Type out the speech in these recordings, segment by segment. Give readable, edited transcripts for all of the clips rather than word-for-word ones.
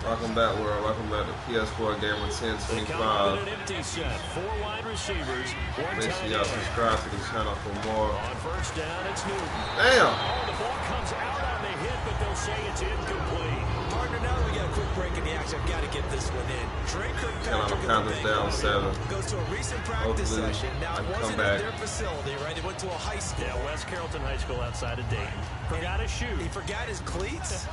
Welcome back, world. Welcome back to PS4 Gamer 1025. Empty set. 4 wide receivers. Make sure y'all subscribe to the channel for more. On first down, it's Newton. Damn! Oh, the ball comes out on the hit, but they'll say it's incomplete. Partner, now that we got a quick break in the action, I've got to get this one in. Carolina Panthers down 7. Goes to a recent practice session. Now, it wasn't at their facility, right? They went to a high school. Yeah, West Carrollton High School outside of Dayton. Forgot his shoe. He forgot his cleats?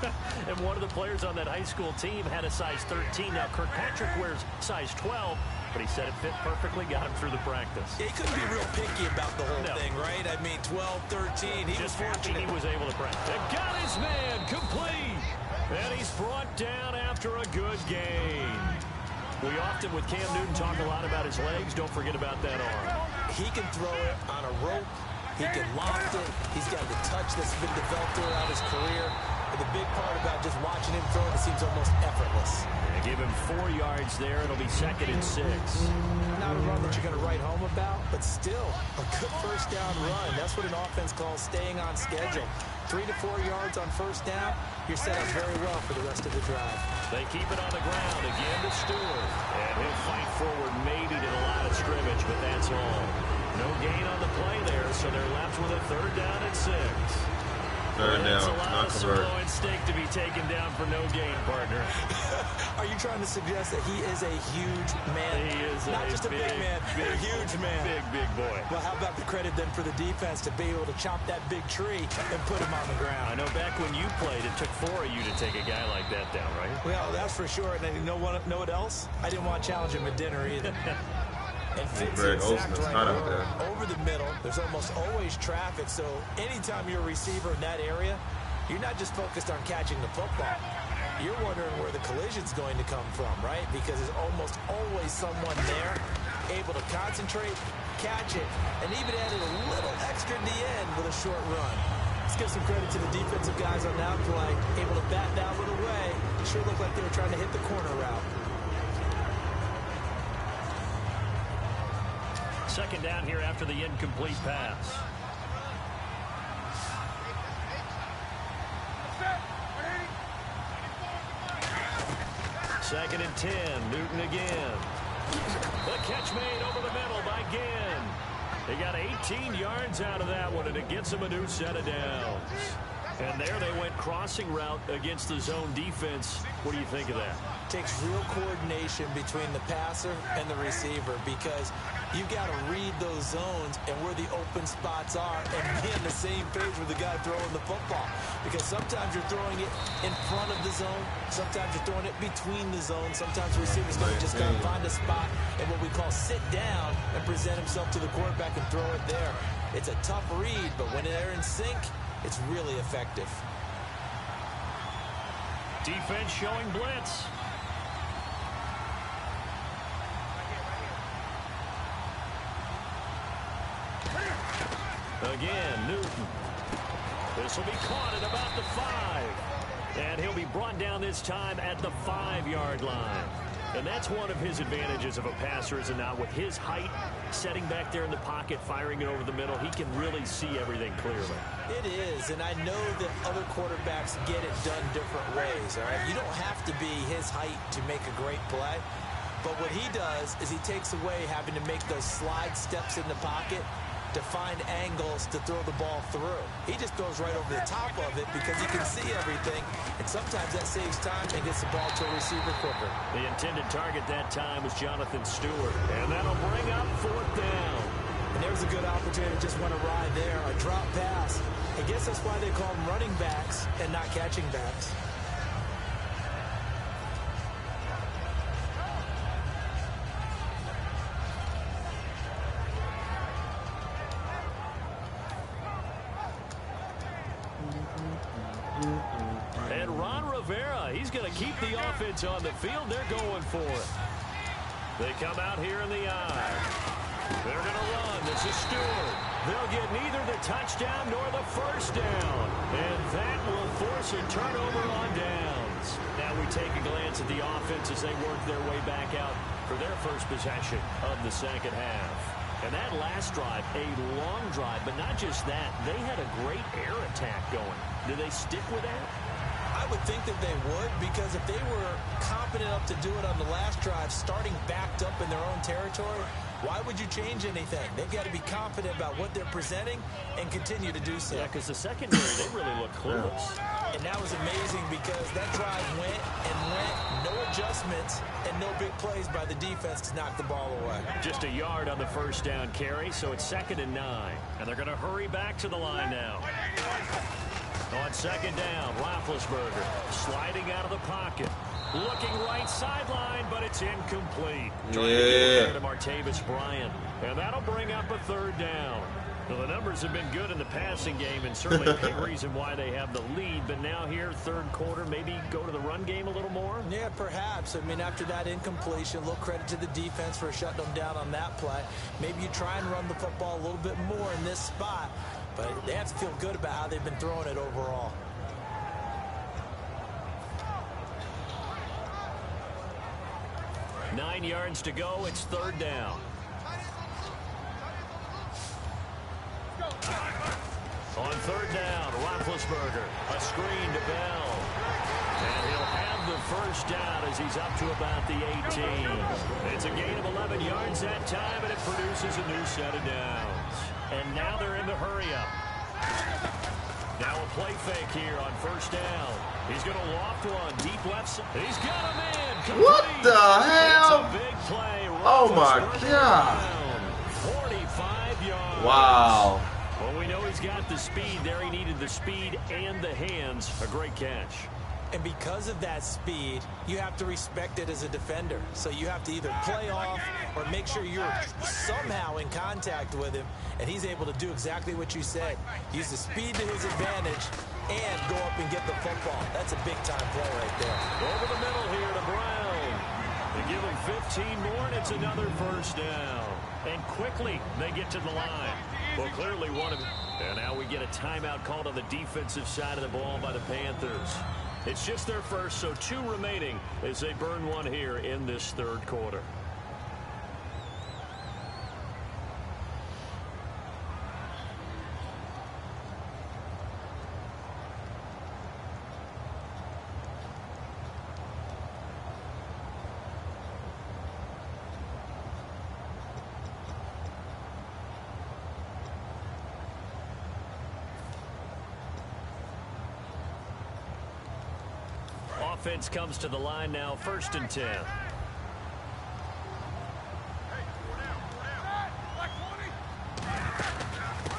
And one of the players on that high school team had a size 13. Now, Kirkpatrick wears size 12, but he said it fit perfectly, got him through the practice. Yeah, he couldn't be real picky about the whole thing, right? I mean, 12, 13, he was fortunate. He was able to practice. And got his man complete. And he's brought down after a good game. We often, with Cam Newton, talk a lot about his legs. Don't forget about that arm. He can throw it on a rope. He can loft it. He's got the touch that's been developed throughout his career. And the big part about just watching him throw, it seems almost effortless. They give him 4 yards there. It'll be 2nd and 6. Not a run that you're going to write home about, but still a good first down run. That's what an offense calls staying on schedule. 3 to 4 yards on first down, you're set up very well for the rest of the drive. They keep it on the ground again to Stewart. And he'll fight forward maybe to the line of scrimmage, but that's all. No gain on the play there, so they're left with a 3rd down and 6. Third down, not convert. Sirloin steak to be taken down for no gain, partner. Are you trying to suggest that he is a huge man? He is not just a big man, but a huge man. Big boy. Well, how about the credit then for the defense to be able to chop that big tree and put him on the ground? I know back when you played, it took 4 of you to take a guy like that down, right? Well, that's for sure. And you know what else? I didn't want to challenge him at dinner either. And Fitz exact right over the middle. There's almost always traffic, so anytime you're a receiver in that area, you're not just focused on catching the football. You're wondering where the collision's going to come from, right? Because there's almost always someone there able to concentrate, catch it, and even added a little extra at the end with a short run. Let's give some credit to the defensive guys on that play, able to bat that one away. Sure looked like they were trying to hit the corner route. 2nd down here after the incomplete pass. Second and 10. Newton again. The catch made over the middle by Ginn. They got 18 yards out of that one, and it gets them a new set of downs. And there they went crossing route against the zone defense. What do you think of that? Takes real coordination between the passer and the receiver because you've got to read those zones and where the open spots are and be on the same page with the guy throwing the football. Because sometimes you're throwing it in front of the zone. Sometimes you're throwing it between the zones. Sometimes receivers don't just got to find a spot and what we call sit down and present himself to the quarterback and throw it there. It's a tough read, but when they're in sync, it's really effective. Defense showing blitz. Again, Newton. This will be caught at about the 5. And he'll be brought down this time at the 5-yard line. And that's one of his advantages of a passer, is it not? With his height, setting back there in the pocket, firing it over the middle, he can really see everything clearly. It is, and I know that other quarterbacks get it done different ways, all right? You don't have to be his height to make a great play. But what he does is he takes away having to make those slide steps in the pocket to find angles to throw the ball through. He just throws right over the top of it because he can see everything, and sometimes that saves time and gets the ball to a receiver quicker. The intended target that time was Jonathan Stewart, and that'll bring up 4th down. And there's a good opportunity, just went awry there, a drop pass. I guess that's why they call them running backs and not catching backs. And Ron Rivera, he's going to keep the offense on the field. They're going for it. They come out here in the eye. They're going to run. This is Stewart. They'll get neither the touchdown nor the first down. And that will force a turnover on downs. Now we take a glance at the offense as they work their way back out for their first possession of the 2nd half. And that last drive, a long drive, but not just that. They had a great air attack going. Do they stick with that? I I would think that they would, because if they were confident enough to do it on the last drive, starting backed up in their own territory, why would you change anything? They've got to be confident about what they're presenting and continue to do so. Yeah, because the secondary, they really look clueless. And that was amazing because that drive went and went, no adjustments, and no big plays by the defense to knock the ball away. Just a yard on the first down carry, so it's 2nd and 9. And they're going to hurry back to the line now. On 2nd down, Roethlisberger sliding out of the pocket. Looking right sideline, but it's incomplete. Trying to get there to Martavis Bryant. And that'll bring up a 3rd down. Well, the numbers have been good in the passing game, and certainly a big reason why they have the lead. But now here, 3rd quarter, maybe go to the run game a little more? Yeah, perhaps. I mean, after that incompletion, a little credit to the defense for shutting them down on that play. Maybe you try and run the football a little bit more in this spot. But they have to feel good about how they've been throwing it overall. Nine yards to go. It's 3rd down. On 3rd down, Roethlisberger. A screen to Bell. And he'll have the first down as he's up to about the 18. It's a gain of 11 yards that time, and it produces a new set of downs. And now they're in the hurry-up. Now a play fake here on 1st down. He's going to loft one deep left. He's got him in. Complete. What the hell? It's a big play. Oh my God. 45 yards. Wow. Well, we know he's got the speed there. He needed the speed and the hands. A great catch. And because of that speed, you have to respect it as a defender. So you have to either play off or make sure you're somehow in contact with him. And he's able to do exactly what you said. Use the speed to his advantage and go up and get the football. That's a big-time play right there. Over the middle here to Brown. They give him 15 more, and it's another 1st down. And quickly they get to the line. Well, clearly one of them. And now we get a timeout called on the defensive side of the ball by the Panthers. It's just their first, so 2 remaining as they burn one here in this 3rd quarter. Offense comes to the line now, 1st and 10.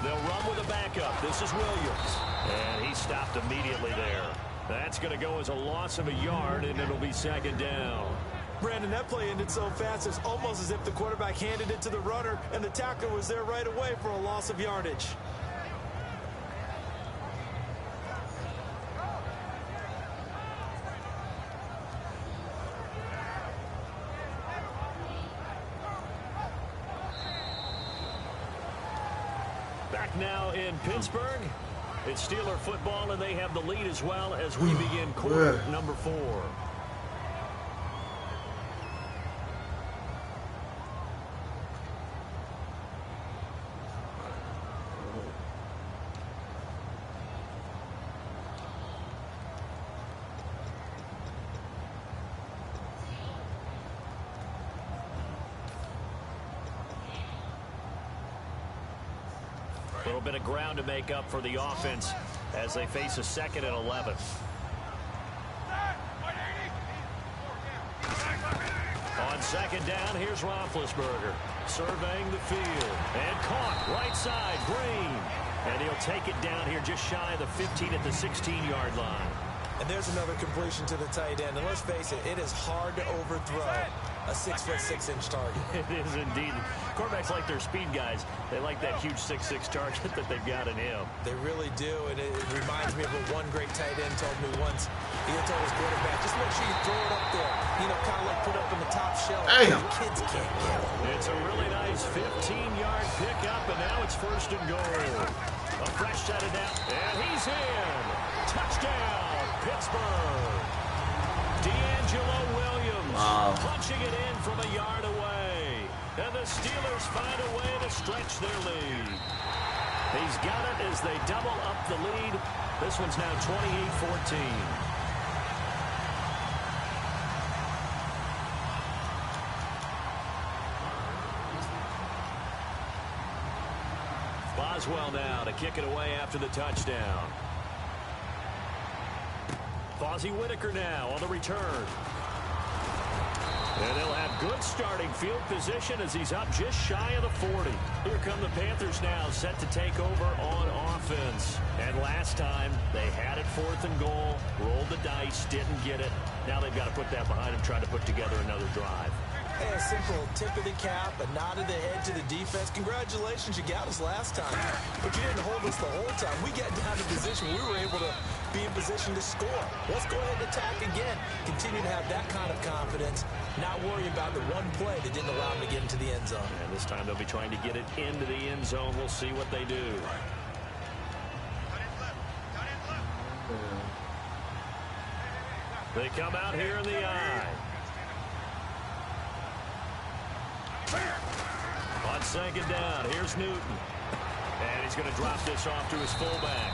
They'll run with a backup. This is Williams. And he stopped immediately there. That's going to go as a loss of a yard, and it'll be 2nd down. Brandon, that play ended so fast, it's almost as if the quarterback handed it to the runner, and the tackler was there right away for a loss of yardage. Back now in Pittsburgh. It's Steeler football, and they have the lead as well as we begin quarter number 4. A little bit of ground to make up for the offense as they face a 2nd and 11. On 2nd down, here's Roethlisberger surveying the field and caught right side, Green. And he'll take it down here just shy of the 15 at the 16-yard line. And there's another completion to the tight end. And let's face it, it is hard to overthrow a 6'6" target. It is indeed. Quarterbacks like their speed guys. They like that huge 6'6" target that they've got in him. They really do, and it reminds me of what one great tight end told me once. He told his quarterback, just make sure you throw it up there. You know, kind of like put up in the top shelf. Damn. Kids can't get it. It's a really nice 15-yard pickup, and now it's 1st and goal. A fresh set of down, and he's in. Touchdown, Pittsburgh. D'Angelo Williams punching it in from a yard away. And the Steelers find a way to stretch their lead. He's got it as they double up the lead. This one's now 28-14. Boswell now to kick it away after the touchdown. Fozzie Whitaker now on the return. And they'll have good starting field position as he's up just shy of the 40. Here come the Panthers now, set to take over on offense. And last time, they had it 4th and goal, rolled the dice, didn't get it. Now they've got to put that behind them, try to put together another drive. Hey, a simple tip of the cap, a nod of the head to the defense. Congratulations, you got us last time. But you didn't hold us the whole time. We got down to position. We were able to be in position to score. Let's go ahead and attack again. Continue to have that kind of confidence. Not worry about the one play that didn't allow them to get into the end zone. And this time they'll be trying to get it into the end zone. We'll see what they do. They come out here in the eye. On second down, here's Newton. And he's going to drop this off to his fullback.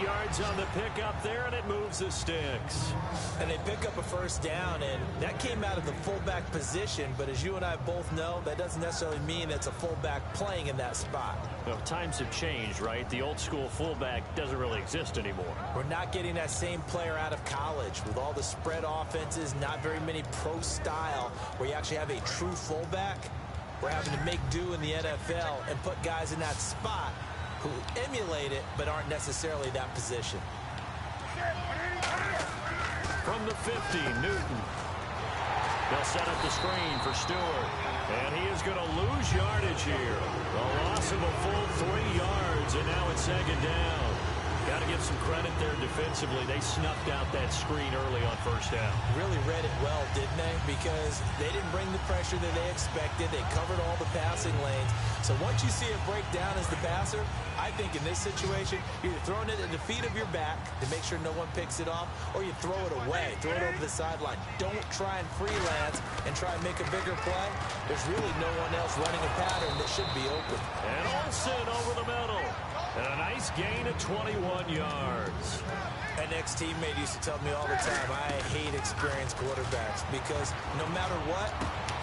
8 yards on the pickup there, and it moves the sticks. And they pick up a first down, and that came out of the fullback position. But as you and I both know, that doesn't necessarily mean it's a fullback playing in that spot. Well, times have changed, right? The old school fullback doesn't really exist anymore. We're not getting that same player out of college. With all the spread offenses, not very many pro style, where you actually have a true fullback. We're having to make do in the NFL and put guys in that spot who emulate it but aren't necessarily that position. From the 50, Newton. They'll set up the screen for Stewart. And he is going to lose yardage here. A loss of a full 3 yards, and now it's second down. Got to give some credit there defensively. They snuffed out that screen early on first down. Really read it well, didn't they? Because they didn't bring the pressure that they expected. They covered all the passing lanes. So once you see it break down as the passer, I think in this situation, you're throwing it at the feet of your back to make sure no one picks it off, or you throw it away, throw it over the sideline. Don't try and freelance and try and make a bigger play. There's really no one else running a pattern that should be open. And Olsen over the middle. And a nice gain of 21 yards. An ex-teammate used to tell me all the time, I hate experienced quarterbacks because no matter what,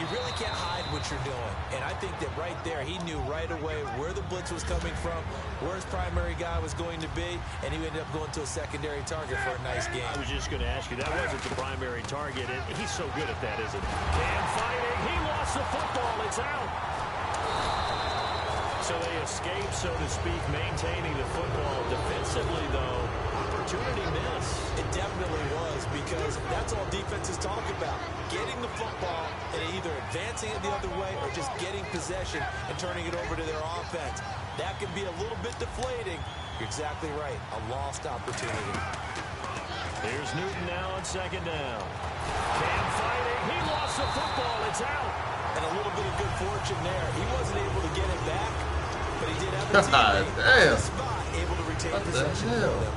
you really can't hide what you're doing. And I think that right there, he knew right away where the blitz was coming from, where his primary guy was going to be, and he ended up going to a secondary target for a nice game. I was just going to ask you, that wasn't the primary target, and he's so good at that, isn't he? Cam fighting, he lost the football, it's out. So they escape, so to speak, maintaining the football. Defensively, though, opportunity miss. It definitely was, because that's all defenses talk about. Getting the football and either advancing it the other way or just getting possession and turning it over to their offense. That can be a little bit deflating. You're exactly right. A lost opportunity. Here's Newton now on second down. Cam fighting. He lost the football. It's out. And a little bit of good fortune there. He wasn't able to get it back, but he did have a teammate damn. on the spot able to retain possession for them.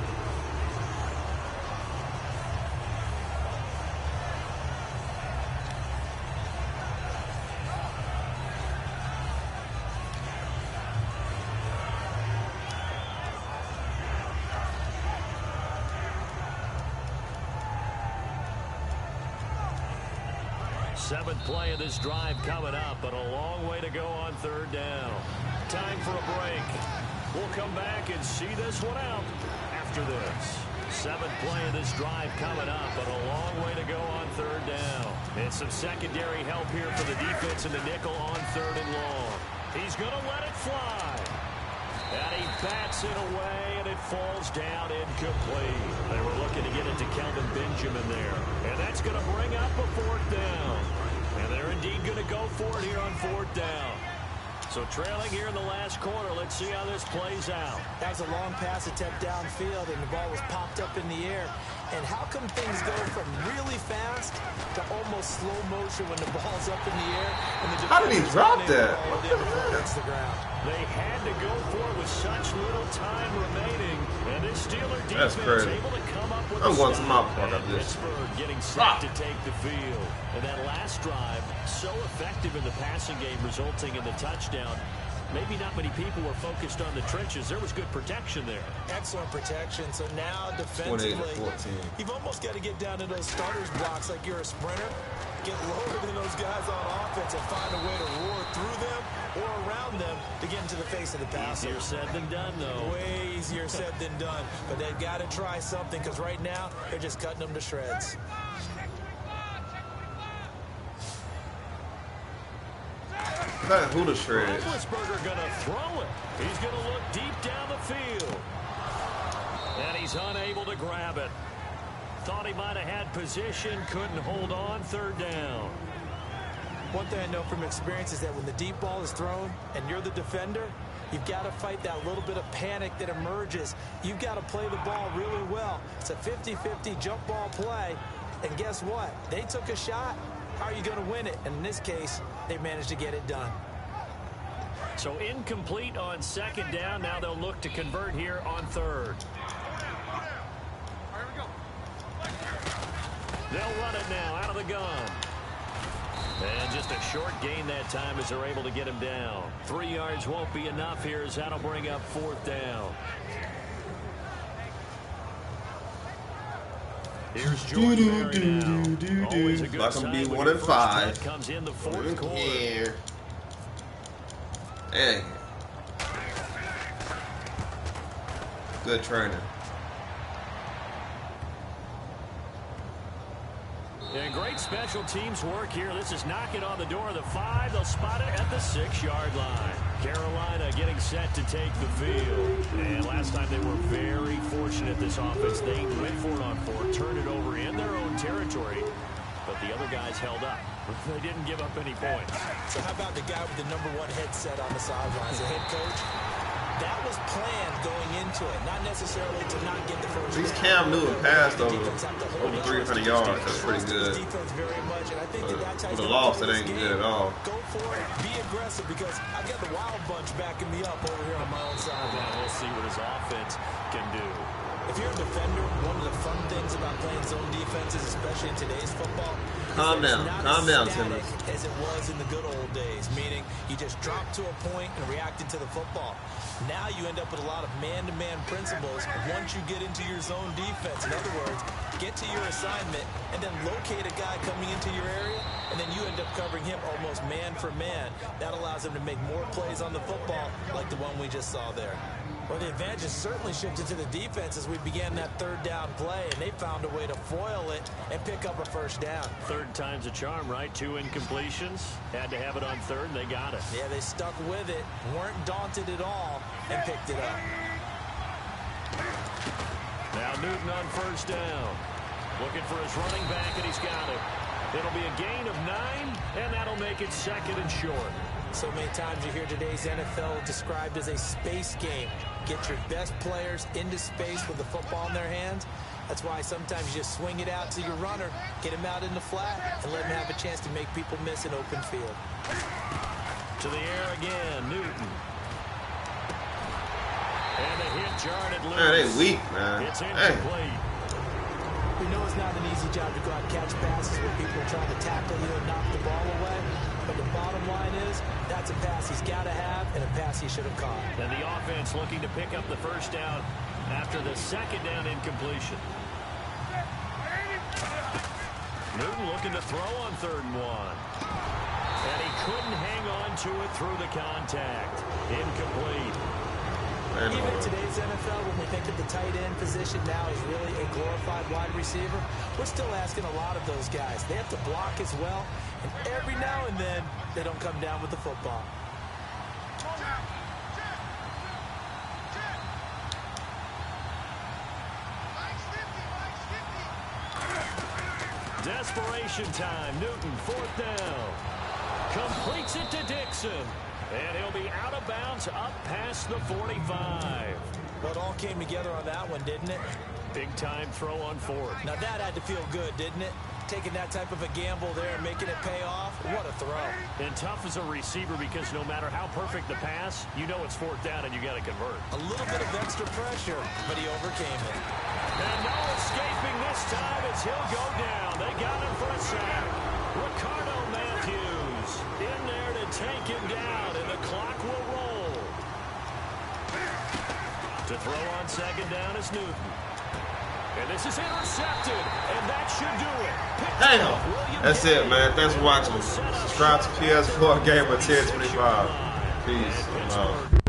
Seventh play of this drive coming up, but a long way to go on third down. Time for a break. We'll come back and see this one out after this. Seventh play of this drive coming up, but a long way to go on third down. And some secondary help here for the defense in the nickel on third and long. He's going to let it fly. And he bats it away, and it falls down incomplete. They were looking to get it to Kelvin Benjamin there. And that's going to bring up a fourth down. And they're indeed going to go for it here on fourth down. So trailing here in the last quarter. Let's see how this plays out. That was a long pass attempt downfield, and the ball was popped up in the air. And how come things go from really fast to almost slow motion when the ball's up in the air? And the how did he drop that? What the hell? The ground. They had to go for it with such little time remaining. And this Steeler defense able to come up with I'm going to my stop. part of this. Pittsburgh getting set to take the field. And that last drive, so effective in the passing game, resulting in the touchdown. Maybe not many people were focused on the trenches. There was good protection there. Excellent protection. So now defensively, you've almost got to get down to those starters blocks like you're a sprinter. Get lower than those guys on offense and find a way to roar through them or around them to get into the face of the passer. Easier said than done, though. Way easier said than done. But they've got to try something because right now they're just cutting them to shreds. Who the shreds? Roethlisberger going to throw it. He's going to look deep down the field. And he's unable to grab it. Thought he might have had position, couldn't hold on, third down. One thing I know from experience is that when the deep ball is thrown and you're the defender, you've got to fight that little bit of panic that emerges. You've got to play the ball really well. It's a 50-50 jump ball play. And guess what? They took a shot. How are you going to win it? And in this case, they managed to get it done. So incomplete on second down. Now they'll look to convert here on third. They'll run it now out of the gun. And just a short gain that time as they're able to get him down. 3 yards won't be enough here as that'll bring up fourth down. Here's Jordan Berry now. Always a good like sign I'm be when 1 and 5. comes in the fourth quarter. Yeah. Hey. Good training. And great special teams work here. This is knocking on the door of the 5. They'll spot it at the 6-yard line. Carolina getting set to take the field. And last time they were very fortunate, this offense. They went for it on 4, turned it over in their own territory. But the other guys held up. They didn't give up any points. So how about the guy with the #1 headset on the sidelines, the head coach? That was planned going into it, not necessarily to not get the first. At least Cam Newton passed over 300 yards. That's pretty good. For the loss, that ain't good at all. Go for it. Be aggressive because I've got the Wild Bunch backing me up over here on my own side. Now we'll see what his offense can do. If you're a defender, one of the fun things about playing zone defenses, especially in today's football, calm down, Timmons. As it was in the good old days, meaning you just dropped to a point and reacted to the football. Now you end up with a lot of man-to-man principles once you get into your zone defense. In other words, get to your assignment and then locate a guy coming into your area, and then you end up covering him almost man for man. That allows him to make more plays on the football like the one we just saw there. Well, the advantage has certainly shifted to the defense as we began that third down play, and they found a way to foil it and pick up a first down. Third time's a charm, right? 2 incompletions. Had to have it on third, and they got it. Yeah, they stuck with it, weren't daunted at all, and picked it up. Now Newton on first down. Looking for his running back, and he's got it. It'll be a gain of 9, and that'll make it second and short. So many times you hear today's NFL described as a space game. Get your best players into space with the football in their hands. That's why sometimes you just swing it out to your runner, get him out in the flat, and let him have a chance to make people miss an open field. To the air again, Newton. And a hit jarred loose. Man, they weak, man. It's incomplete. We know it's not an easy job to go out and catch passes where people are trying to tackle you and knock the ball away. But the bottom line is, that's a pass he's got to have and a pass he should have caught. And the offense looking to pick up the first down after the second down incompletion. Newton looking to throw on 3rd and 1. And he couldn't hang on to it through the contact. Incomplete. Even in today's NFL, when we think that the tight end position now is really a glorified wide receiver, we're still asking a lot of those guys. They have to block as well, and every now and then, they don't come down with the football. Desperation time. Newton, 4th down. Completes it to Dixon. And he'll be out of bounds up past the 45. Well, it all came together on that one, didn't it? Big time throw on 4th. Now that had to feel good, didn't it? Taking that type of a gamble there and making it pay off. What a throw. And tough as a receiver because no matter how perfect the pass, you know it's 4th down and you got to convert. A little bit of extra pressure, but he overcame it. And no escaping this time as he'll go down. They got him for a sack. Ricardo Matthews in there to take him down, and the clock will roll. To throw on 2nd down is Newton. And this is intercepted, and that should do it. Damn. That's it, man. Thanks for watching. Subscribe to PS4 Gamer 1025. Peace. I'm out.